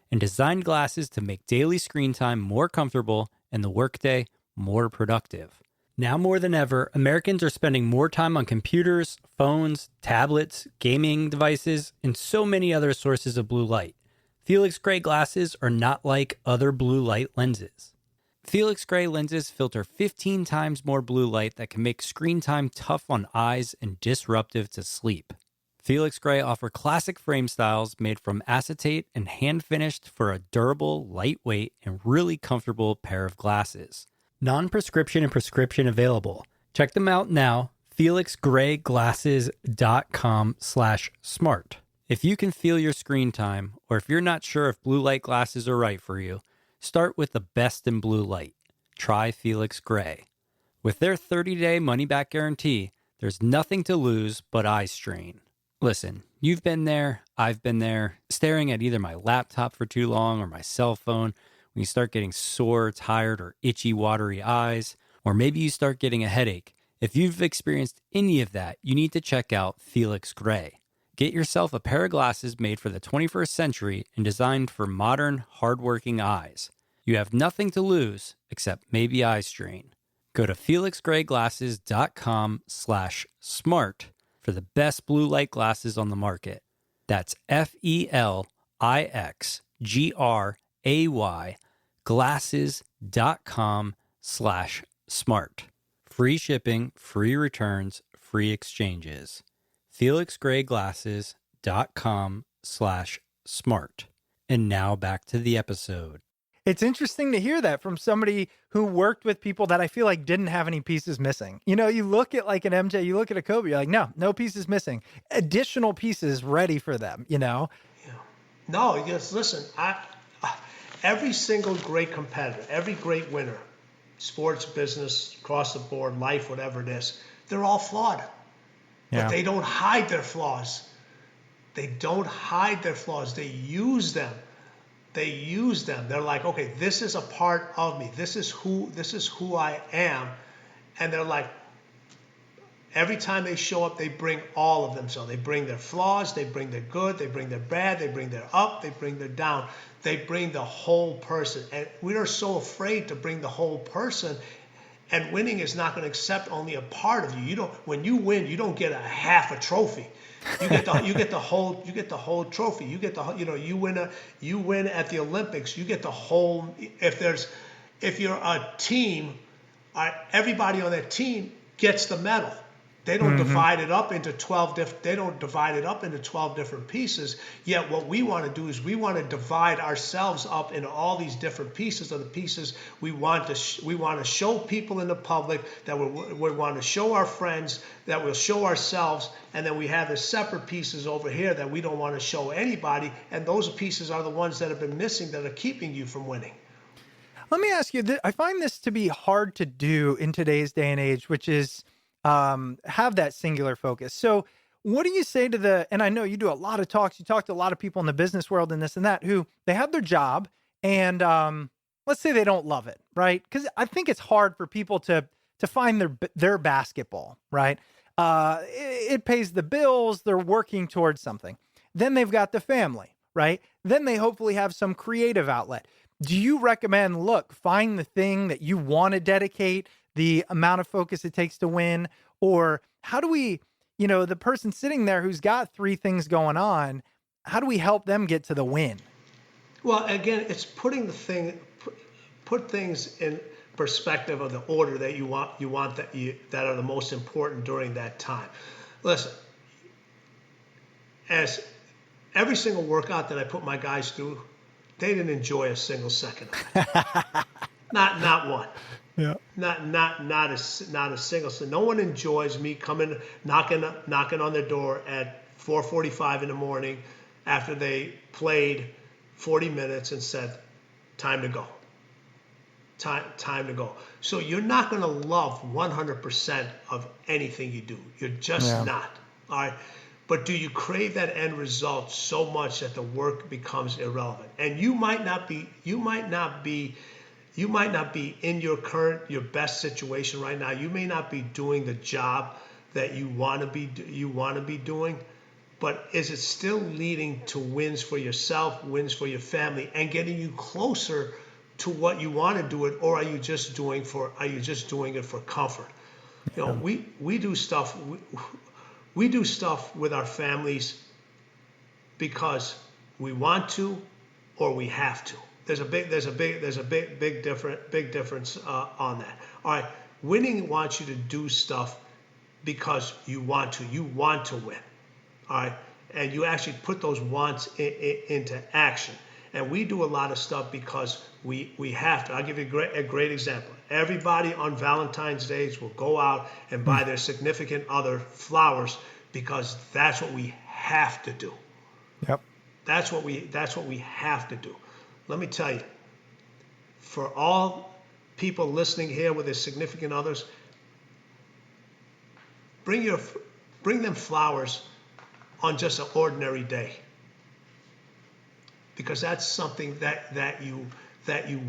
and designed glasses to make daily screen time more comfortable and the workday more productive. Now more than ever, Americans are spending more time on computers, phones, tablets, gaming devices, and so many other sources of blue light. Felix Gray glasses are not like other blue light lenses. Felix Gray lenses filter 15 times more blue light that can make screen time tough on eyes and disruptive to sleep. Felix Gray offer classic frame styles made from acetate and hand-finished for a durable, lightweight, and really comfortable pair of glasses. Non-prescription and prescription available. Check them out now, felixgrayglasses.com/smart. If you can feel your screen time, or if you're not sure if blue light glasses are right for you, start with the best in blue light. Try Felix Gray. With their 30-day money-back guarantee, there's nothing to lose but eye strain. Listen, you've been there, I've been there, staring at either my laptop for too long or my cell phone when you start getting sore, tired, or itchy, watery eyes, or maybe you start getting a headache. If you've experienced any of that, you need to check out Felix Gray. Get yourself a pair of glasses made for the 21st century and designed for modern, hardworking eyes. You have nothing to lose except maybe eye strain. Go to felixgrayglasses.com/smart for the best blue light glasses on the market. That's FELIXGRAY glasses.com/smart. Free shipping, free returns, free exchanges. felixgrayglasses.com/smart. And now back to the episode. It's interesting to hear that from somebody who worked with people that I feel like didn't have any pieces missing. You look at like an MJ, you look at a Kobe, you're like, no pieces missing. Additional pieces ready for them, Yeah. No, yes, listen, every single great competitor, every great winner, sports, business, across the board, life, whatever it is, they're all flawed. Yeah. But they don't hide their flaws. They don't hide their flaws. They use them. They're like, okay, this is a part of me. This is who I am. And they're like, every time they show up, they bring all of themselves. They bring their flaws, they bring their good, they bring their bad, they bring their up, they bring their down. They bring the whole person. And we are so afraid to bring the whole person. And winning is not going to accept only a part of you. When you win, you don't get a half a trophy. You get the whole trophy. You win at the Olympics. You get the whole. If you're a team, everybody on that team gets the medal. They don't divide it up into 12 different pieces. Yet what we want to do is we want to divide ourselves up into all these different pieces of the pieces we want to show people in the public, that we want to show our friends, that we'll show ourselves, and then we have the separate pieces over here that we don't want to show anybody, and those pieces are the ones that have been missing that are keeping you from winning. Let me ask you, I find this to be hard to do in today's day and age, which is have that singular focus. So what do you say to and I know you do a lot of talks, you talk to a lot of people in the business world and this and that, who they have their job and let's say they don't love it, right? Because I think it's hard for people to find their basketball, right? It pays the bills, they're working towards something. Then they've got the family, right? Then they hopefully have some creative outlet. Do you recommend, find the thing that you want to dedicate the amount of focus it takes to win? Or how do we, the person sitting there who's got three things going on, how do we help them get to the win? Well, again, it's putting put things in perspective of the order that you want that are the most important during that time. Listen, as every single workout that I put my guys through, they didn't enjoy a single second of it. Not one. Yeah. Not a single. So no one enjoys me coming knocking on their door at 4:45 in the morning after they played 40 minutes and said, "Time to go." Time to go. So you're not going to love 100% of anything you do. You're just not. All right. But do you crave that end result so much that the work becomes irrelevant? And you might not be in your best situation right now. You may not be doing the job that you want to be doing, but is it still leading to wins for yourself, wins for your family, and getting you closer to what you want to do it, or are you just doing it for comfort? We do stuff with our families because we want to or we have to. There's a big difference on that. All right, winning wants you to do stuff because you want to. You want to win. All right, and you actually put those wants into action. And we do a lot of stuff because we have to. I'll give you a great example. Everybody on Valentine's Days will go out and buy their significant other flowers because that's what we have to do. Yep. That's what we have to do. Let me tell you, for all people listening here with their significant others, bring them flowers on just an ordinary day. Because that's something that you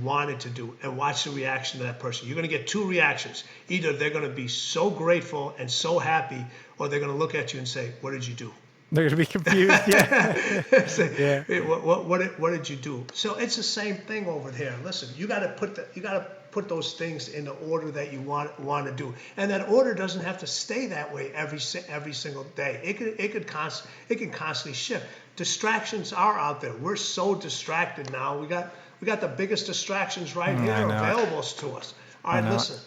wanted to do, and watch the reaction of that person. You're going to get two reactions. Either they're going to be so grateful and so happy, or they're going to look at you and say, "What did you do?" They're going to be confused. Yeah. Say, Yeah. "Hey, what did you do?" So it's the same thing over here. Listen, you got to put those things in the order that you want to do, and that order doesn't have to stay that way every single day. It can constantly shift. Distractions are out there. We're so distracted now. We got the biggest distractions right here available to us. All right, listen.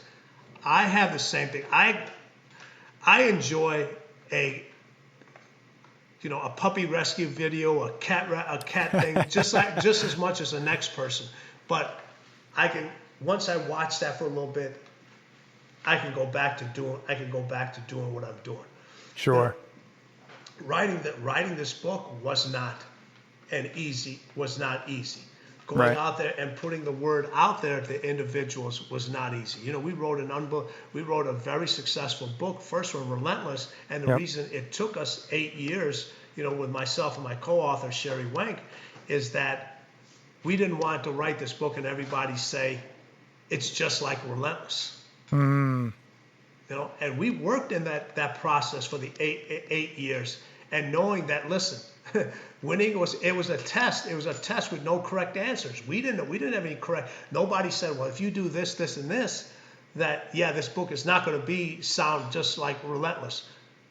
I have the same thing. I enjoy a puppy rescue video, a cat thing, just as much as the next person. But once I watch that for a little bit, I can go back to doing what I'm doing. Sure. Writing this book was not easy. Going out there and putting the word out there to individuals was not easy. We wrote a very successful book, first one, Relentless, and the reason it took us 8 years, with myself and my co-author Sherry Wank, is that we didn't want to write this book and everybody say it's just like Relentless. And we worked in that process for the eight years, and knowing that, listen, winning was a test. It was a test with no correct answers. We didn't have any correct. Nobody said, well, if you do this, this, and this, this book is not going to sound just like Relentless.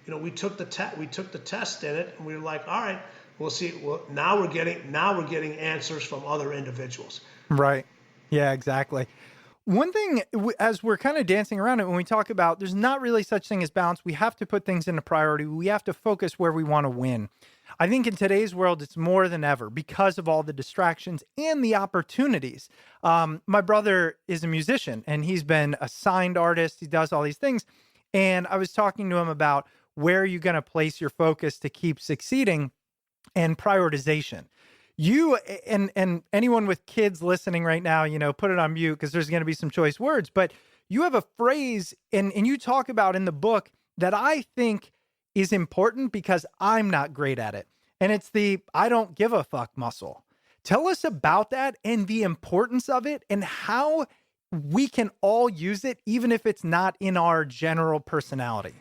We took the test in it, and we were like, all right, we'll see. Well, now we're getting answers from other individuals. Right. Yeah, exactly. One thing, as we're kind of dancing around it, when we talk about there's not really such thing as balance, we have to put things into priority. We have to focus where we want to win. I think in today's world, it's more than ever because of all the distractions and the opportunities. My brother is a musician, and he's been a signed artist. He does all these things. And I was talking to him about where you're going to place your focus to keep succeeding and prioritization. You and anyone with kids listening right now, put it on mute because there's going to be some choice words. But you have a phrase and you talk about in the book that I think is important because I'm not great at it. And it's the I don't give a fuck muscle. Tell us about that and the importance of it and how we can all use it, even if it's not in our general personality.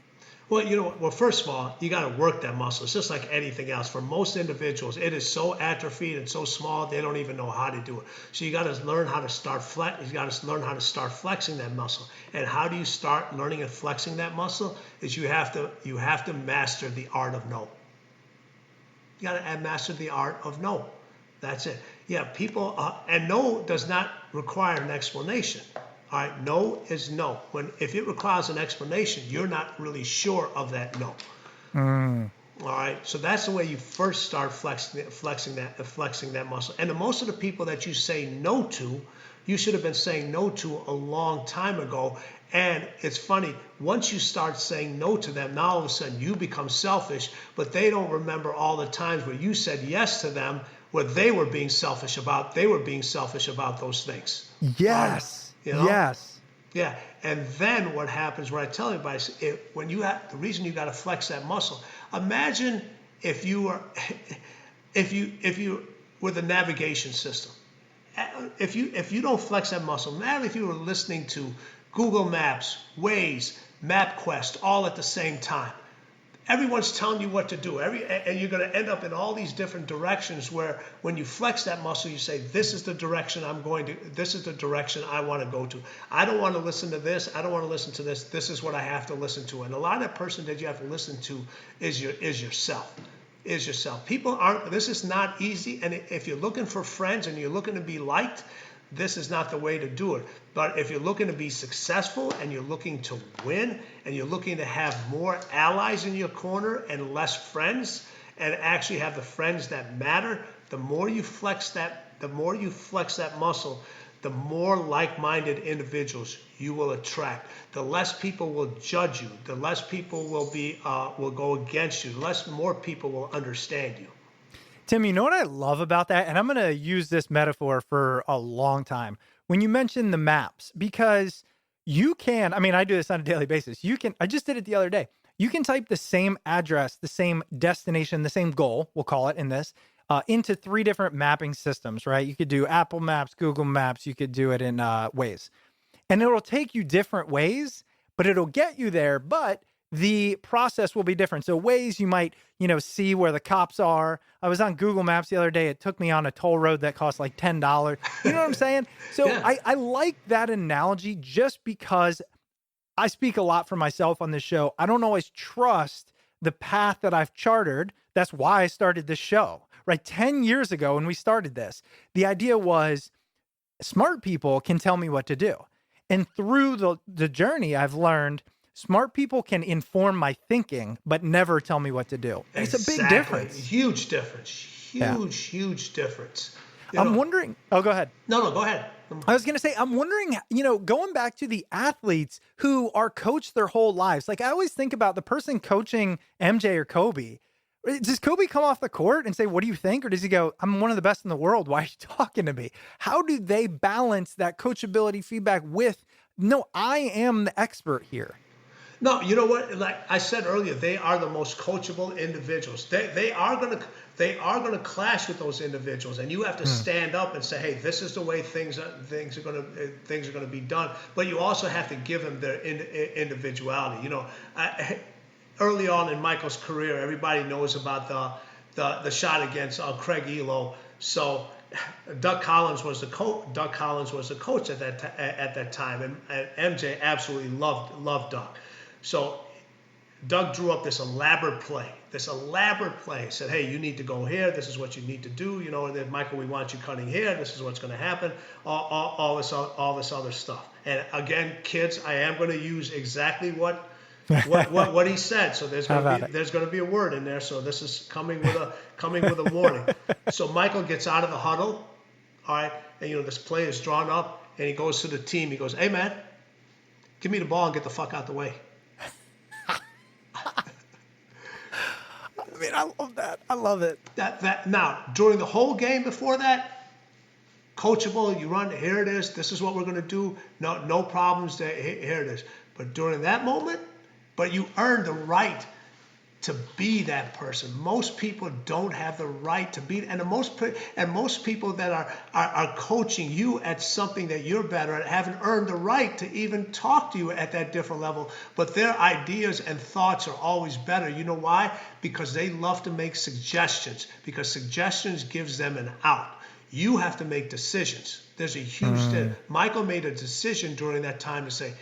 Well, first of all, you got to work that muscle. It's just like anything else. For most individuals, it is so atrophied and so small they don't even know how to do it. So you got to learn how to start You got to learn how to start flexing that muscle. And how do you start learning and flexing that muscle? Is you have to master the art of no. You got to master the art of no. That's it. Yeah, people and no does not require an explanation. All right, no is no. If it requires an explanation, you're not really sure of that no. All right, so that's the way you first start flexing that muscle. And most of the people that you say no to, you should have been saying no to a long time ago. And it's funny, once you start saying no to them, now all of a sudden you become selfish, but they don't remember all the times where you said yes to them, where they were being selfish about. They were being selfish about those things. Yes. Yes. Yeah, and then what happens? What I tell everybody is, the reason you got to flex that muscle. Imagine if you were the navigation system. If you don't flex that muscle, imagine if you were listening to Google Maps, Waze, MapQuest, all at the same time. Everyone's telling you what to do. And you're going to end up in all these different directions where when you flex that muscle, you say, this is the direction this is the direction I want to go to. I don't want to listen to this. I don't want to listen to this. This is what I have to listen to. And a lot of that person that you have to listen to is yourself. People this is not easy. And if you're looking for friends and you're looking to be liked, this is not the way to do it. But if you're looking to be successful and you're looking to win and you're looking to have more allies in your corner and less friends and actually have the friends that matter, the more you flex that muscle, the more like-minded individuals you will attract. The less people will judge you. The less people will go against you. More people will understand you. Tim, you know what I love about that? And I'm going to use this metaphor for a long time. When you mention the maps, because you can, I do this on a daily basis. I just did it the other day. You can type the same address, the same destination, the same goal, we'll call it in this, into 3 different mapping systems, right? You could do Apple Maps, Google Maps, you could do it in Waze. And it'll take you different ways, but it'll get you there. But the process will be different. So Waze, you might, see where the cops are. I was on Google Maps the other day. It took me on a toll road that cost like $10. You know what I'm saying? So yeah. I like that analogy just because I speak a lot for myself on this show. I don't always trust the path that I've chartered. That's why I started this show, right? 10 years ago when we started this, the idea was smart people can tell me what to do. And through the journey, I've learned smart people can inform my thinking, but never tell me what to do. It's a big difference. Huge difference. Huge difference. I'm wondering. Oh, go ahead. No, go ahead. I was going to say, I'm wondering, going back to the athletes who are coached their whole lives. Like I always think about the person coaching MJ or Kobe. Does Kobe come off the court and say, what do you think? Or does he go, I'm one of the best in the world. Why are you talking to me? How do they balance that coachability feedback with, no, I am the expert here? No, you know what? Like I said earlier, they are the most coachable individuals. They are gonna clash with those individuals, and you have to stand up and say, "Hey, this is the way things are gonna be done." But you also have to give them their individuality. Early on in Michael's career, everybody knows about the shot against Craig Elo. So Doug Collins was the coach at that time, and MJ absolutely loved Doug. So Doug drew up this elaborate play. Said, hey, you need to go here. This is what you need to do. And then Michael, we want you cutting here. This is what's going to happen. All this other stuff. And again, kids, I am going to use exactly what he said. So there's going to be a word in there. So this is coming with a warning. So Michael gets out of the huddle. All right. And this play is drawn up, and he goes to the team. He goes, hey man, give me the ball and get the fuck out the way. I love that. I love it. That now, during the whole game before that, coachable, you run, here it is, this is what we're going to do, no problems, here it is. But during that moment, you earned the right to be that person. Most people don't have the right to be, and most people that are coaching you at something that you're better at haven't earned the right to even talk to you at that different level. But their ideas and thoughts are always better. You know why? Because they love to make suggestions, because suggestions gives them an out. You have to make decisions. There's a huge thing. Michael made a decision during that time to say,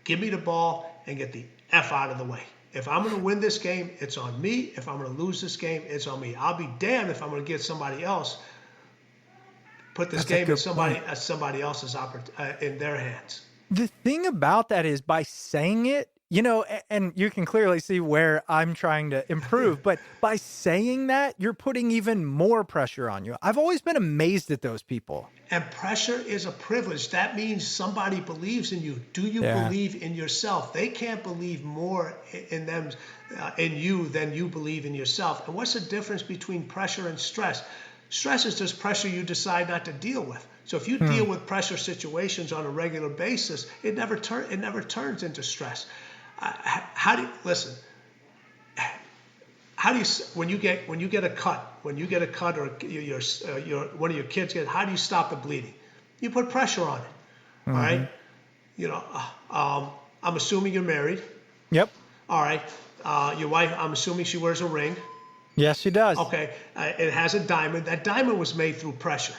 give me the ball and get the F out of the way. If I'm going to win this game, it's on me. If I'm going to lose this game, it's on me. I'll be damned if I'm going to get somebody else, put this game in somebody else's in their hands. The thing about that is, by saying it, and you can clearly see where I'm trying to improve, but by saying that, you're putting even more pressure on you. I've always been amazed at those people. And pressure is a privilege. That means somebody believes in you. Do you believe in yourself? They can't believe more in you than you believe in yourself. And what's the difference between pressure and stress? Stress is just pressure you decide not to deal with. So if you deal with pressure situations on a regular basis, it never turns into stress. How do you, when you get a cut, or one of your kids gets, how do you stop the bleeding? You put pressure on it. All right. I'm assuming you're married. Yep. All right. Your wife, I'm assuming she wears a ring. Yes, she does. Okay. It has a diamond. That diamond was made through pressure.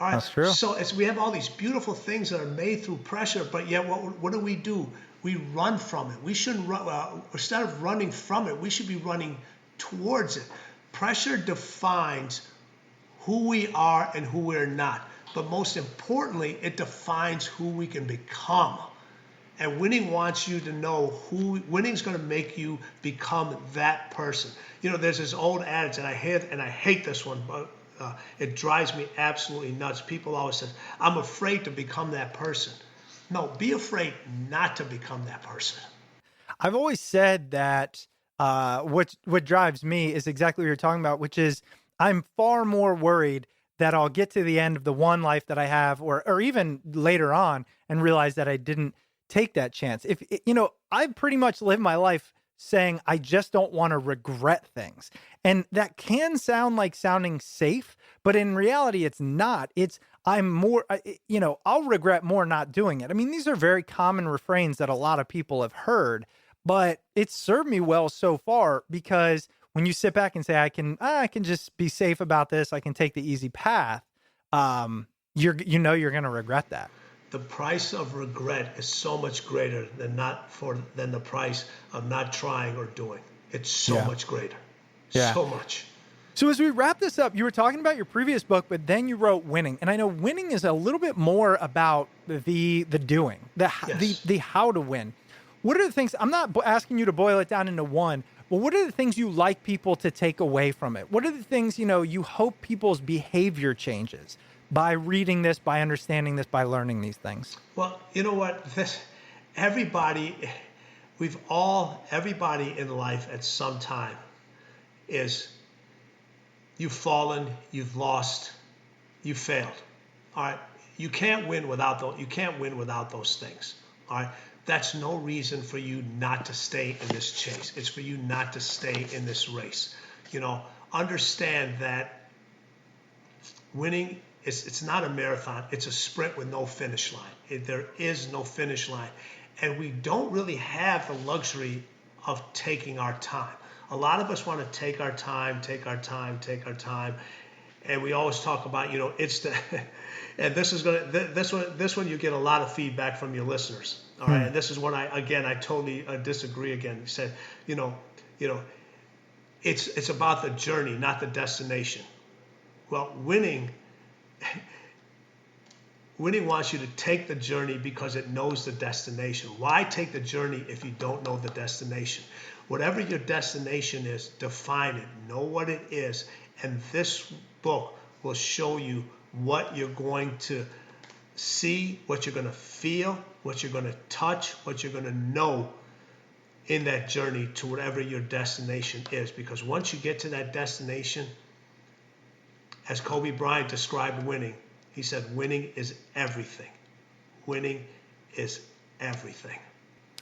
All right. That's true. So we have all these beautiful things that are made through pressure, but yet what do? We run from it. We shouldn't run. Instead of running from it, we should be running towards it. Pressure defines who we are and who we're not. But most importantly, it defines who we can become. And winning wants you to know winning's going to make you become that person. There's this old adage, and I hate this one, but it drives me absolutely nuts. People always say, I'm afraid to become that person. No, be afraid not to become that person. I've always said that what drives me is exactly what you're talking about, which is I'm far more worried that I'll get to the end of the one life that I have, or even later on, and realize that I didn't take that chance. I've pretty much lived my life saying I just don't want to regret things. And that can sound like sounding safe, but in reality, it's not. I'll regret more not doing it. I mean, these are very common refrains that a lot of people have heard, but it's served me well so far, because when you sit back and say, I can just be safe about this, I can take the easy path, you're going to regret that. The price of regret is so much greater than the price of not trying or doing. It's so much greater. Yeah. So much. So as we wrap this up, you were talking about your previous book, but then you wrote Winning. And I know winning is a little bit more about the doing, the how to win. What are the things, I'm not asking you to boil it down into one, but what are the things you like people to take away from it? What are the things, you hope people's behavior changes by reading this, by understanding this, by learning these things? Well, you know what? Everybody in life at some time you've fallen, you've lost, you've failed. All right. You can't win without those things. All right. That's no reason for you not to stay in this chase. It's for you not to stay in this race. Understand that winning it's not a marathon. It's a sprint with no finish line. There is no finish line. And we don't really have the luxury of taking our time. A lot of us want to take our time. And we always talk about, it's the, and this one you get a lot of feedback from your listeners. All right. And this is when I totally disagree again. You said, it's about the journey, not the destination. Well, winning wants you to take the journey because it knows the destination. Why take the journey if you don't know the destination? Whatever your destination is, define it, know what it is, and this book will show you what you're going to see, what you're going to feel, what you're going to touch, what you're going to know in that journey to whatever your destination is. Because once you get to that destination, as Kobe Bryant described winning, he said, winning is everything. Winning is everything.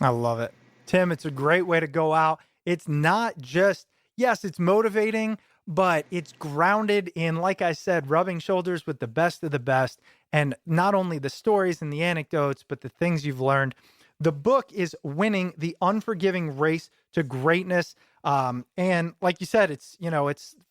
I love it. Tim, it's a great way to go out. It's not just, yes, it's motivating, but it's grounded in, like I said, rubbing shoulders with the best of the best. And not only the stories and the anecdotes, but the things you've learned. The book is Winning: The Unforgiving Race to Greatness. And like you said, it's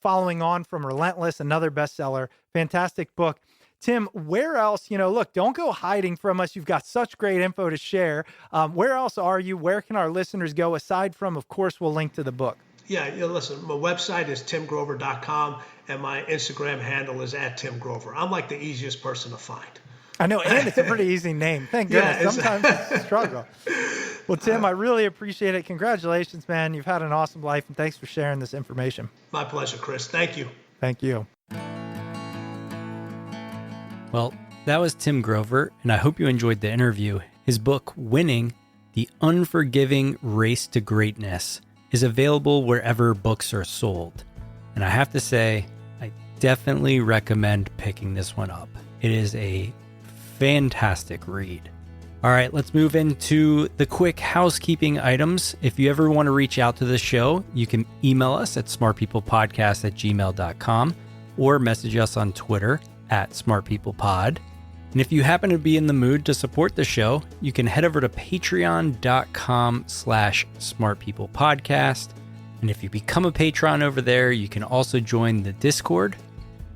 following on from Relentless, another bestseller, fantastic book. Tim, where else, look, don't go hiding from us. You've got such great info to share. Where else are you? Where can our listeners go aside from, of course, we'll link to the book? Yeah, listen, my website is timgrover.com and my Instagram handle is @timgrover. I'm like the easiest person to find. I know, and it's a pretty easy name. Thank goodness. Yeah, Sometimes it's a struggle. Well, Tim, I really appreciate it. Congratulations, man. You've had an awesome life, and thanks for sharing this information. My pleasure, Chris. Thank you. Thank you. Well, that was Tim Grover, and I hope you enjoyed the interview. His book, Winning: The Unforgiving Race to Greatness, is available wherever books are sold. And I have to say, I definitely recommend picking this one up. It is a fantastic read. All right, let's move into the quick housekeeping items. If you ever want to reach out to the show, you can email us at smartpeoplepodcast@gmail.com or message us on Twitter @smartpeoplepod. And if you happen to be in the mood to support the show, you can head over to patreon.com/smartpeoplepodcast. And if you become a patron over there, you can also join the Discord.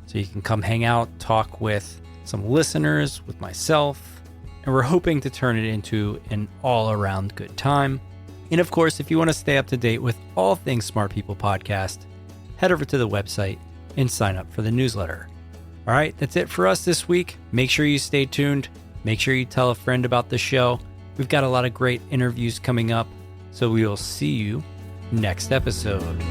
So you can come hang out, talk with some listeners, with myself, and we're hoping to turn it into an all-around good time. And of course, if you want to stay up to date with all things Smart People Podcast, head over to the website and sign up for the newsletter. All right, that's it for us this week. Make sure you stay tuned. Make sure you tell a friend about the show. We've got a lot of great interviews coming up, so we will see you next episode.